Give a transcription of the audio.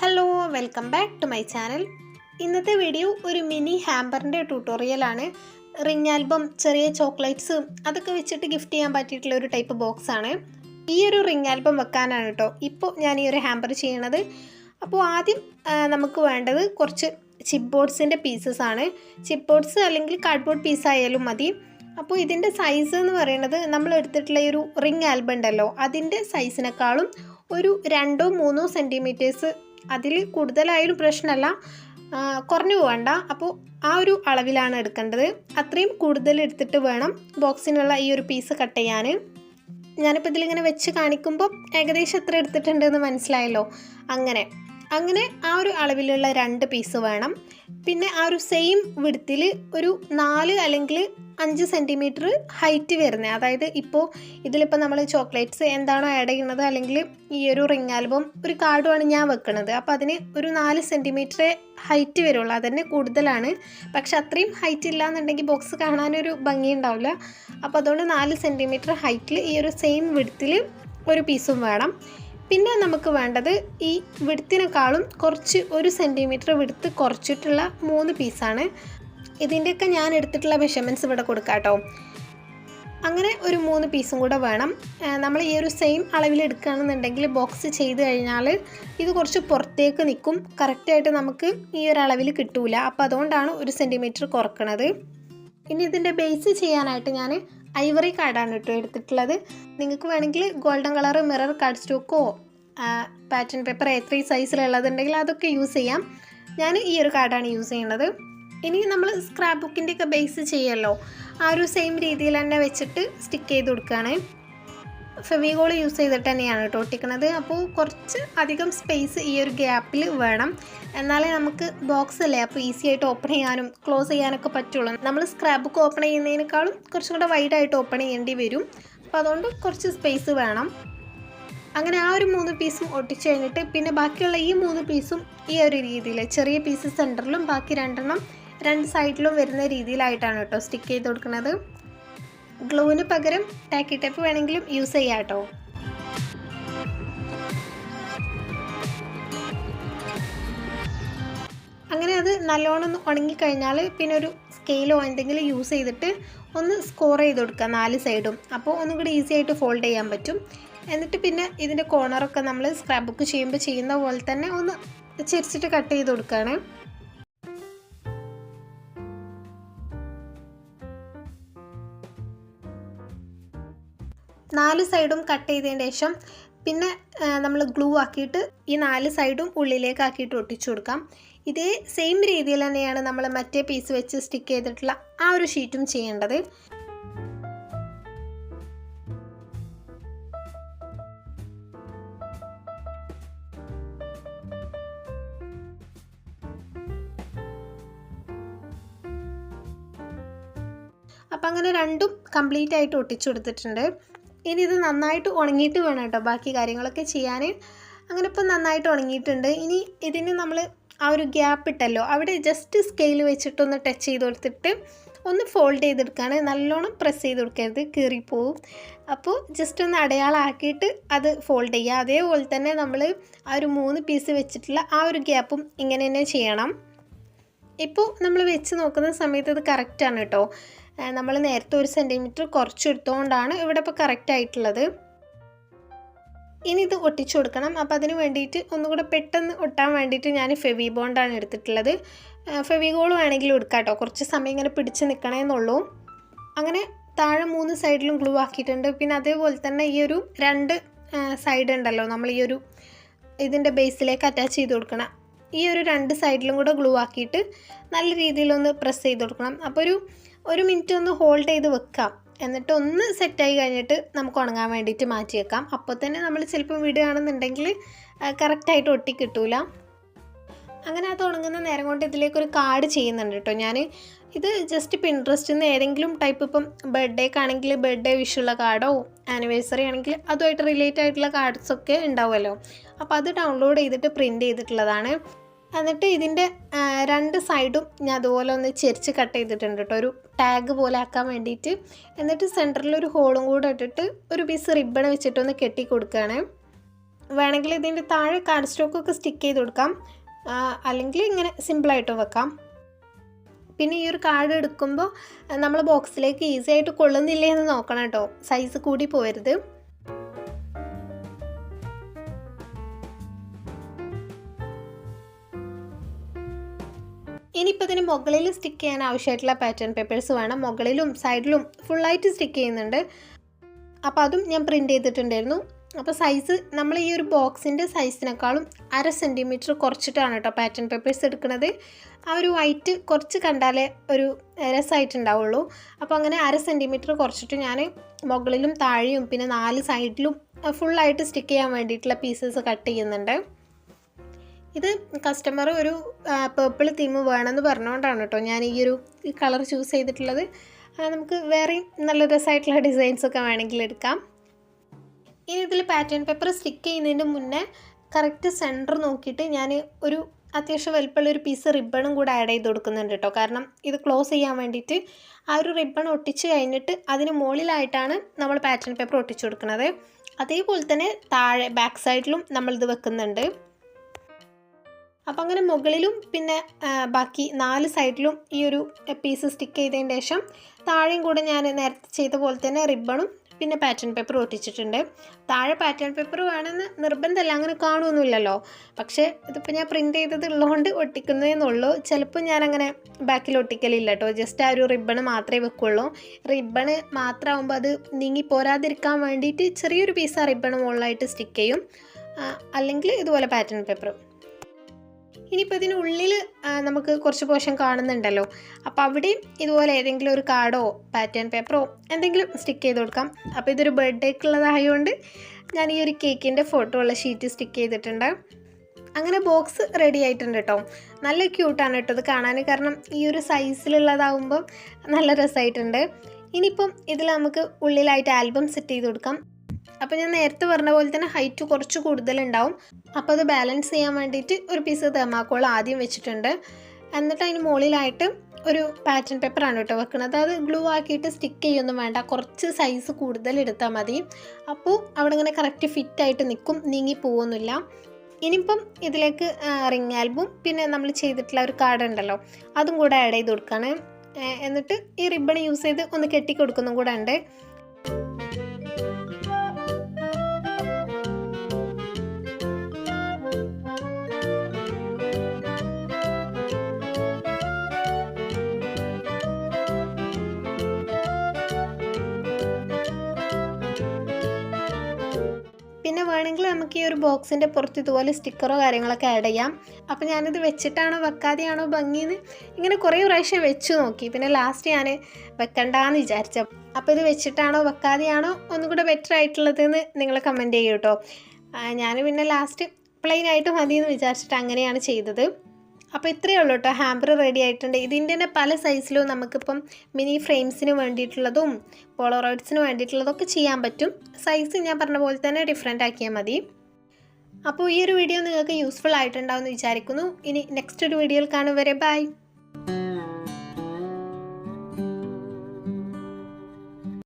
Hello welcome back to my channel. ഇന്നത്തെ video ഒരു mini ഹാമ്പറിൻ്റെ ട്യൂട്ടോറിയലാണ്. റിംഗ് ആൽബം, ചെറിയ ചോക്ലേറ്റ്സ് അതൊക്കെ വെച്ചിട്ട് ഗിഫ്റ്റ് ചെയ്യാൻ പറ്റിയിട്ടുള്ള ഒരു ടൈപ്പ് ബോക്സ് ആണ്. ഈ ഒരു റിംഗ് ആൽബം വെക്കാനാണ് കേട്ടോ ഇപ്പോൾ ഞാൻ ഈ ഒരു ഹാമ്പർ ചെയ്യണത്. അപ്പോൾ ആദ്യം നമുക്ക് വേണ്ടത് കുറച്ച് ചിപ്പ് ബോർഡ്സിൻ്റെ പീസസ് ആണ്. ചിപ്പ് ബോർഡ്സ് അല്ലെങ്കിൽ കാർഡ്ബോർഡ് പീസ് ആയാലും മതി. അപ്പോൾ ഇതിൻ്റെ സൈസ് എന്ന് പറയുന്നത് നമ്മൾ എടുത്തിട്ടുള്ള ഈ ഒരു റിംഗ് ആൽബം ഉണ്ടല്ലോ അതിൻ്റെ സൈസിനേക്കാളും ഒരു 2-3 സെൻറ്റിമീറ്റേഴ്സ്, അതിൽ കൂടുതലായാലും പ്രശ്നമല്ല, കുറഞ്ഞു പോകണ്ട. അപ്പോൾ ആ ഒരു അളവിലാണ് എടുക്കേണ്ടത്. അത്രയും കൂടുതൽ എടുത്തിട്ട് വേണം ബോക്സിനുള്ള ഈ ഒരു പീസ് കട്ട് ചെയ്യാൻ. ഞാനിപ്പോൾ ഇതിലിങ്ങനെ വെച്ച് കാണിക്കുമ്പോൾ ഏകദേശം എത്ര എടുത്തിട്ടുണ്ടെന്ന് മനസ്സിലായല്ലോ. അങ്ങനെ ആ ഒരു അളവിലുള്ള 2 പീസ് വേണം. പിന്നെ ആ ഒരു സെയിം വിഡ്ത്തിൽ ഒരു 4 അല്ലെങ്കിൽ 5 സെൻറ്റിമീറ്റർ ഹൈറ്റ് വരുന്നത്, അതായത് ഇപ്പോൾ ഇതിലിപ്പോൾ നമ്മൾ ചോക്ലേറ്റ്സ് എന്താണോ ആഡ് ചെയ്യുന്നത്, അല്ലെങ്കിൽ ഈ ഒരു റിംഗ് ആൽബം ഒരു കാർഡുമാണ് ഞാൻ വെക്കുന്നത്, അപ്പോൾ അതിന് ഒരു 4 സെൻറ്റിമീറ്ററേ ഹൈറ്റ് വരുള്ളൂ. അതന്നെ കൂടുതലാണ്. പക്ഷെ അത്രയും ഹൈറ്റ് ഇല്ല എന്നുണ്ടെങ്കിൽ ബോക്സ് കാണാനൊരു ഭംഗി ഉണ്ടാവില്ല. അപ്പോൾ അതുകൊണ്ട് 4 സെൻറ്റിമീറ്റർ ഹൈറ്റിൽ ഈ ഒരു സെയിം വിഡ്ത്തിൽ ഒരു പീസും വേണം. പിന്നെ നമുക്ക് വേണ്ടത് ഈ വിഡ്ത്തിനേക്കാളും കുറച്ച് 1 സെൻറ്റിമീറ്റർ വിഡ്ത്ത് കുറച്ചിട്ടുള്ള 3 പീസാണ്. ഇതിൻ്റെയൊക്കെ ഞാൻ എടുത്തിട്ടുള്ള മെഷർമെൻറ്റ്സ് ഇവിടെ കൊടുക്കാം കേട്ടോ. അങ്ങനെ ഒരു 3 പീസും കൂടെ വേണം. നമ്മൾ ഈ ഒരു സെയിം അളവിൽ എടുക്കുകയാണെന്നുണ്ടെങ്കിൽ ബോക്സ് ചെയ്ത് കഴിഞ്ഞാൽ ഇത് കുറച്ച് പുറത്തേക്ക് നിൽക്കും, കറക്റ്റായിട്ട് നമുക്ക് ഈ ഒരു അളവിൽ കിട്ടൂല. അപ്പോൾ അതുകൊണ്ടാണ് 1 സെൻറ്റിമീറ്റർ കുറക്കണത്. ഇനി ഇതിൻ്റെ ബേസ് ചെയ്യാനായിട്ട് ഞാൻ ഐവറി കാർഡാണ് കേട്ടോ എടുത്തിട്ടുള്ളത്. നിങ്ങൾക്ക് വേണമെങ്കിൽ ഗോൾഡൻ കളർ മിറർ കാർഡ് സ്റ്റോക്കോ പാറ്റേൺ പേപ്പർ A3 സൈസിലുള്ളതുണ്ടെങ്കിൽ അതൊക്കെ യൂസ് ചെയ്യാം. ഞാൻ ഈ ഒരു കാർഡാണ് യൂസ് ചെയ്യുന്നത്. ഇനി നമ്മൾ സ്ക്രാപ്പ് ബുക്കിൻ്റെയൊക്കെ ബേസ് ചെയ്യുമല്ലോ, ആ ഒരു സെയിം രീതിയിൽ തന്നെ വെച്ചിട്ട് സ്റ്റിക്ക് ചെയ്ത് കൊടുക്കുകയാണ്. ഫെവിഗോൾ യൂസ് ചെയ്തിട്ട് തന്നെയാണ് കേട്ടോ ഒട്ടിക്കുന്നത്. അപ്പോൾ കുറച്ച് അധികം സ്പേസ് ഈ ഒരു ഗ്യാപ്പിൽ വേണം, എന്നാലേ നമുക്ക് ബോക്സ് അല്ലേ അപ്പോൾ ഈസി ആയിട്ട് ഓപ്പൺ ചെയ്യാനും ക്ലോസ് ചെയ്യാനൊക്കെ പറ്റുള്ളൂ. നമ്മൾ സ്ക്രാപ്പ് ബുക്ക് ഓപ്പൺ ചെയ്യുന്നതിനേക്കാളും കുറച്ചും കൂടെ വൈഡായിട്ട് ഓപ്പൺ ചെയ്യേണ്ടി വരും. അപ്പോൾ അതുകൊണ്ട് കുറച്ച് സ്പേസ് വേണം. അങ്ങനെ ആ ഒരു 3 പീസും ഒട്ടിച്ച് കഴിഞ്ഞിട്ട് പിന്നെ ബാക്കിയുള്ള ഈ 3 പീസും ഈ ഒരു രീതിയിൽ ചെറിയ പീസ് സെൻറ്ററിലും ബാക്കി 2 സൈഡിലും വരുന്ന രീതിയിലായിട്ടാണ് കേട്ടോ സ്റ്റിക്ക് ചെയ്ത് കൊടുക്കുന്നത്. ഗ്ലൂവിന് പകരം ടാക്കി ടേപ്പ് വേണമെങ്കിലും യൂസ് ചെയ്യാം കേട്ടോ. അങ്ങനെ അത് നല്ലോണം ഒന്ന് ഉണങ്ങിക്കഴിഞ്ഞാൽ പിന്നെ ഒരു സ്കെയിലോ എന്തെങ്കിലും യൂസ് ചെയ്തിട്ട് ഒന്ന് സ്കോർ ചെയ്ത് കൊടുക്കുക 4 സൈഡും. അപ്പോൾ ഒന്നും കൂടി ഈസി ആയിട്ട് ഫോൾഡ് ചെയ്യാൻ പറ്റും. എന്നിട്ട് പിന്നെ ഇതിൻ്റെ കോർണറൊക്കെ നമ്മൾ സ്ക്രാപ്പ് ബുക്ക് ചെയ്യുമ്പോൾ ചെയ്യുന്ന പോലെ തന്നെ ഒന്ന് ചെരിച്ചിട്ട് കട്ട് ചെയ്ത് കൊടുക്കുകയാണ്. നാല് സൈഡും കട്ട് ചെയ്തതിന് ശേഷം പിന്നെ നമ്മൾ ഗ്ലൂ ആക്കിയിട്ട് ഈ 4 സൈഡും ഉള്ളിലേക്ക് ആക്കിയിട്ട് ഒട്ടിച്ചു കൊടുക്കാം. ഇതേ സെയിം രീതിയിൽ തന്നെയാണ് നമ്മൾ മറ്റേ പീസ് വെച്ച് സ്റ്റിക്ക് ചെയ്തിട്ടുള്ള ആ ഒരു ഷീറ്റും ചെയ്യേണ്ടത്. അപ്പം അങ്ങനെ 2ഉം കംപ്ലീറ്റ് ആയിട്ട് ഒട്ടിച്ചു കൊടുത്തിട്ടുണ്ട്. ഇനി ഇത് നന്നായിട്ട് ഉണങ്ങിയിട്ട് വേണം കേട്ടോ ബാക്കി കാര്യങ്ങളൊക്കെ ചെയ്യാൻ. അങ്ങനെ ഇപ്പം നന്നായിട്ട് ഉണങ്ങിയിട്ടുണ്ട്. ഇനി ഇതിന് നമ്മൾ ആ ഒരു ഗ്യാപ്പ് ഇട്ടല്ലോ അവിടെ ജസ്റ്റ് സ്കെയിൽ വെച്ചിട്ടൊന്ന് ടച്ച് ചെയ്ത് കൊടുത്തിട്ട് ഒന്ന് ഫോൾഡ് ചെയ്തെടുക്കുകയാണ്. നല്ലോണം പ്രസ് ചെയ്ത് കൊടുക്കരുത്, കീറിപ്പോവും. അപ്പോൾ ജസ്റ്റ് ഒന്ന് അടയാളമാക്കിയിട്ട് അത് ഫോൾഡ് ചെയ്യുക. അതേപോലെ തന്നെ നമ്മൾ ആ ഒരു 3 പീസ് വെച്ചിട്ടുള്ള ആ ഒരു ഗ്യാപ്പും ഇങ്ങനെ തന്നെ ചെയ്യണം. ഇപ്പോൾ നമ്മൾ വെച്ച് നോക്കുന്ന സമയത്ത് ഇത് കറക്റ്റാണ് കേട്ടോ. നമ്മൾ നേരത്തെ 1 സെൻറ്റിമീറ്റർ കുറച്ചെടുത്തുകൊണ്ടാണ് ഇവിടെ ഇപ്പോൾ കറക്റ്റായിട്ടുള്ളത്. ഇനി ഇത് ഒട്ടിച്ചു കൊടുക്കണം. അപ്പോൾ അതിന് വേണ്ടിയിട്ട് ഒന്നുകൂടെ പെട്ടെന്ന് ഒട്ടാൻ വേണ്ടിയിട്ട് ഞാൻ ഫെവി ബോണ്ടാണ് എടുത്തിട്ടുള്ളത്. ഫെവിഗോൾ വേണമെങ്കിലും എടുക്കാം കേട്ടോ, കുറച്ച് സമയം ഇങ്ങനെ പിടിച്ച് നിൽക്കണമെന്നുള്ളൂ. അങ്ങനെ താഴെ 3 സൈഡിലും ഗ്ലൂ ആക്കിയിട്ടുണ്ട്. പിന്നെ അതേപോലെ തന്നെ ഈ ഒരു 2 സൈഡ് ഉണ്ടല്ലോ, നമ്മൾ ഈ ഒരു ഇതിൻ്റെ ബേസിലേക്ക് അറ്റാച്ച് ചെയ്ത് കൊടുക്കണം. ഈ ഒരു 2 സൈഡിലും കൂടെ ഗ്ലൂ ആക്കിയിട്ട് നല്ല രീതിയിലൊന്ന് പ്രസ് ചെയ്ത് കൊടുക്കണം. അപ്പോൾ ഒരു മിനിറ്റ് ഒന്ന് ഹോൾഡ് ചെയ്ത് വെക്കാം. എന്നിട്ട് ഒന്ന് സെറ്റായി കഴിഞ്ഞിട്ട് നമുക്ക് ഉണങ്ങാൻ വേണ്ടിയിട്ട് മാറ്റി വെക്കാം. അപ്പോൾ തന്നെ നമ്മൾ ചിലപ്പോൾ വിടുകയാണെന്നുണ്ടെങ്കിൽ കറക്റ്റായിട്ട് ഒട്ടി കിട്ടൂല. അങ്ങനെ അത് ഉണങ്ങുന്ന നേരം കൊണ്ട് ഇതിലേക്കൊരു കാർഡ് ചെയ്യുന്നുണ്ട് കേട്ടോ ഞാൻ. ഇത് ജസ്റ്റ് പിൻട്രസ്റ്റിൽ നിന്ന് ഏതെങ്കിലും ടൈപ്പ്, ഇപ്പം ബർത്ത്ഡേക്കാണെങ്കിൽ ബർത്ത്ഡേ വിഷുള്ള കാർഡോ ആനിവേഴ്സറി ആണെങ്കിൽ അതുമായിട്ട് റിലേറ്റ് ആയിട്ടുള്ള കാർഡ്സൊക്കെ ഉണ്ടാവുമല്ലോ. അപ്പോൾ അത് ഡൗൺലോഡ് ചെയ്തിട്ട് പ്രിൻറ്റ് ചെയ്തിട്ടുള്ളതാണ്. എന്നിട്ട് ഇതിൻ്റെ 2 സൈഡും ഞാൻ അതുപോലെ ഒന്ന് ചെരിച്ച് കട്ട് ചെയ്തിട്ടുണ്ട് കേട്ടോ, ഒരു ടാഗ് പോലെ ആക്കാൻ വേണ്ടിയിട്ട്. എന്നിട്ട് സെൻറ്ററിൽ ഒരു ഹോളും കൂടെ ഇട്ടിട്ട് ഒരു പീസ് റിബൺ വെച്ചിട്ടൊന്ന് കെട്ടി കൊടുക്കുകയാണ്. വേണമെങ്കിൽ ഇതിൻ്റെ താഴെ കാർഡ് സ്റ്റോക്കൊക്കെ സ്റ്റിക്ക് ചെയ്ത് കൊടുക്കാം, അല്ലെങ്കിൽ ഇങ്ങനെ സിമ്പിളായിട്ടും വെക്കാം. പിന്നെ ഈ ഒരു കാർഡ് എടുക്കുമ്പോൾ നമ്മൾ ബോക്സിലേക്ക് ഈസി ആയിട്ട് കൊള്ളുന്നില്ലേ എന്ന് നോക്കണം കേട്ടോ, സൈസ് കൂടി പോരുത്. ഇനിയിപ്പോൾ ഇതിന് മുകളിൽ സ്റ്റിക്ക് ചെയ്യാൻ ആവശ്യമായിട്ടുള്ള പാറ്റേൺ പേപ്പേഴ്സ് വേണം. മുകളിലും സൈഡിലും ഫുള്ളായിട്ട് സ്റ്റിക്ക് ചെയ്യുന്നുണ്ട്. അപ്പോൾ അതും ഞാൻ പ്രിൻ്റ് ചെയ്തിട്ടുണ്ടായിരുന്നു. അപ്പോൾ സൈസ് നമ്മൾ ഈ ഒരു ബോക്സിൻ്റെ സൈസിനേക്കാളും 1/2 സെൻറ്റിമീറ്റർ കുറച്ചിട്ടാണ് കേട്ടോ പാറ്റേൺ പേപ്പേഴ്സ് എടുക്കുന്നത്. ആ ഒരു വൈറ്റ് കുറച്ച് കണ്ടാലേ ഒരു രസമായിട്ടുണ്ടാവുള്ളൂ. അപ്പോൾ അങ്ങനെ 1/2 സെൻറ്റിമീറ്റർ കുറച്ചിട്ട് ഞാൻ മുകളിലും താഴെയും പിന്നെ 4 സൈഡിലും ഫുള്ളായിട്ട് സ്റ്റിക്ക് ചെയ്യാൻ വേണ്ടിയിട്ടുള്ള പീസസ് കട്ട് ചെയ്യുന്നുണ്ട്. ഇത് കസ്റ്റമർ ഒരു പേർപ്പിൾ തീം വേണമെന്ന് പറഞ്ഞുകൊണ്ടാണ് കേട്ടോ ഞാൻ ഈ കളർ ചൂസ് ചെയ്തിട്ടുള്ളത്. നമുക്ക് വേറെയും നല്ല രസമായിട്ടുള്ള ഡിസൈൻസൊക്കെ വേണമെങ്കിൽ എടുക്കാം. ഇനി ഇതിൽ പാറ്റേൺ പേപ്പർ സ്റ്റിക്ക് ചെയ്യുന്നതിന് മുന്നേ കറക്റ്റ് സെൻറ്റർ നോക്കിയിട്ട് ഞാൻ ഒരു അത്യാവശ്യം വലുപ്പമുള്ളൊരു പീസ് റിബണും കൂടെ ആഡ് ചെയ്ത് കൊടുക്കുന്നുണ്ട് കേട്ടോ. കാരണം ഇത് ക്ലോസ് ചെയ്യാൻ വേണ്ടിയിട്ട് ആ ഒരു റിബൺ ഒട്ടിച്ച് കഴിഞ്ഞിട്ട് അതിന് മുകളിലായിട്ടാണ് നമ്മൾ പാറ്റേൺ പേപ്പർ ഒട്ടിച്ചു കൊടുക്കുന്നത്. അതേപോലെ തന്നെ താഴെ ബാക്ക് സൈഡിലും നമ്മളിത് വെക്കുന്നുണ്ട്. അപ്പോൾ അങ്ങനെ മുകളിലും പിന്നെ ബാക്കി 4 സൈഡിലും ഈ ഒരു പീസ് സ്റ്റിക്ക് ചെയ്തതിന് ശേഷം താഴെയും കൂടെ ഞാൻ നേരത്തെ ചെയ്ത പോലെ തന്നെ റിബണും പിന്നെ പാറ്റേൺ പേപ്പർ ഒട്ടിച്ചിട്ടുണ്ട്. താഴെ പാറ്റേൺ പേപ്പർ വേണമെന്ന് നിർബന്ധമല്ല, അങ്ങനെ കാണുമൊന്നുമില്ലല്ലോ. പക്ഷേ ഇതിപ്പോൾ ഞാൻ പ്രിൻ്റ് ചെയ്തതുള്ളതുകൊണ്ട് ഒട്ടിക്കുന്നതെന്നുള്ളൂ. ചിലപ്പോൾ ഞാനങ്ങനെ ബാക്കിൽ ഒട്ടിക്കലില്ല കേട്ടോ, ജസ്റ്റ് ആ ഒരു റിബണ് മാത്രമേ വെക്കുള്ളൂ. റിബണ് മാത്രമാകുമ്പോൾ അത് നീങ്ങി പോരാതിരിക്കാൻ വേണ്ടിയിട്ട് ചെറിയൊരു പീസ് ആ റിബണ് മുകളിലായിട്ട് സ്റ്റിക്ക് ചെയ്യും, അല്ലെങ്കിൽ ഇതുപോലെ പാറ്റേൺ പേപ്പർ. ഇനിയിപ്പോൾ ഇതിനുള്ളിൽ നമുക്ക് കുറച്ച് പോർഷൻ കാണുന്നുണ്ടല്ലോ, അപ്പോൾ അവിടെയും ഇതുപോലെ ഏതെങ്കിലും ഒരു കാർഡോ പാറ്റേൺ പേപ്പറോ എന്തെങ്കിലും സ്റ്റിക്ക് ചെയ്ത് കൊടുക്കാം. അപ്പോൾ ഇതൊരു ബർത്ത്ഡേക്കുള്ളതായതുകൊണ്ട് ഞാൻ ഈ ഒരു കേക്കിൻ്റെ ഫോട്ടോ ഉള്ള ഷീറ്റ് സ്റ്റിക്ക് ചെയ്തിട്ടുണ്ട്. അങ്ങനെ ബോക്സ് റെഡി ആയിട്ടുണ്ട് കേട്ടോ. നല്ല ക്യൂട്ടാണ് കേട്ടോ ഇത് കാണാൻ, കാരണം ഈ ഒരു സൈസിലുള്ളതാകുമ്പോൾ നല്ല രസമായിട്ടുണ്ട്. ഇനിയിപ്പം ഇതിൽ നമുക്ക് ഉള്ളിലായിട്ട് ആൽബം സെറ്റ് ചെയ്ത് കൊടുക്കാം. അപ്പോൾ ഞാൻ നേരത്തെ പറഞ്ഞ പോലെ തന്നെ ഹൈറ്റ് കുറച്ച് കൂടുതലുണ്ടാവും. അപ്പോൾ അത് ബാലൻസ് ചെയ്യാൻ വേണ്ടിയിട്ട് ഒരു പീസ് തെർമാക്കോൾ ആദ്യം വെച്ചിട്ടുണ്ട്. എന്നിട്ട് അതിന് മുകളിലായിട്ട് ഒരു പാറ്റേൺ പേപ്പറാണ് കേട്ടോ വെക്കുന്നത്. അത് ഗ്ലൂ ആക്കിയിട്ട് സ്റ്റിക്ക് ചെയ്യൊന്നും വേണ്ട, കുറച്ച് സൈസ് കൂടുതൽ എടുത്താൽ മതി. അപ്പോൾ അവിടെ ഇങ്ങനെ കറക്റ്റ് ഫിറ്റായിട്ട് നിൽക്കും, നീങ്ങി പോവൊന്നുമില്ല. ഇനിയിപ്പം ഇതിലേക്ക് റിംഗ് ആൽബും പിന്നെ നമ്മൾ ചെയ്തിട്ടുള്ള ഒരു കാർഡ് ഉണ്ടല്ലോ അതും കൂടെ ആഡ് ചെയ്ത് കൊടുക്കുകയാണ്. എന്നിട്ട് ഈ റിബൺ യൂസ് ചെയ്ത് ഒന്ന് കെട്ടി കൊടുക്കുന്നതും കൂടെ ഉണ്ട്. പിന്നെ വേണമെങ്കിൽ നമുക്ക് ഈ ഒരു ബോക്സിൻ്റെ പുറത്ത് ഇതുപോലെ സ്റ്റിക്കറോ കാര്യങ്ങളൊക്കെ ആഡ് ചെയ്യാം. അപ്പോൾ ഞാനിത് വെച്ചിട്ടാണോ വെക്കാതെയാണോ ഭംഗിയെന്ന് ഇങ്ങനെ കുറേ പ്രാവശ്യം വെച്ച് നോക്കി. പിന്നെ ലാസ്റ്റ് ഞാൻ വെക്കണ്ടെന്ന് വിചാരിച്ചു. അപ്പോൾ ഇത് വെച്ചിട്ടാണോ വെക്കാതെയാണോ ഒന്നും കൂടെ ബെറ്റർ ആയിട്ടുള്ളതെന്ന് നിങ്ങൾ കമൻറ്റ് ചെയ്യൂ കേട്ടോ. ഞാൻ പിന്നെ ലാസ്റ്റ് പ്ലെയിൻ ആയിട്ട് മതിയെന്ന് വിചാരിച്ചിട്ട് അങ്ങനെയാണ് ചെയ്തത്. അപ്പോൾ ഇത്രയേ ഉള്ളൂ കേട്ടോ, ഹാമ്പർ റെഡി ആയിട്ടുണ്ട്. ഇതിൻ്റെ തന്നെ പല സൈസിലും നമുക്കിപ്പം മിനി ഫ്രെയിംസിന് വേണ്ടിയിട്ടുള്ളതും പോളറോയിഡ്സിന് വേണ്ടിയിട്ടുള്ളതൊക്കെ ചെയ്യാൻ പറ്റും. സൈസ് ഞാൻ പറഞ്ഞ പോലെ തന്നെ ഡിഫറെൻ്റ് ആക്കിയാൽ മതി. അപ്പോൾ ഈ ഒരു വീഡിയോ നിങ്ങൾക്ക് യൂസ്ഫുൾ ആയിട്ടുണ്ടാവുമെന്ന് വിചാരിക്കുന്നു. ഇനി നെക്സ്റ്റ് ഒരു വീഡിയോയിൽ കാണും വരെ ബൈ.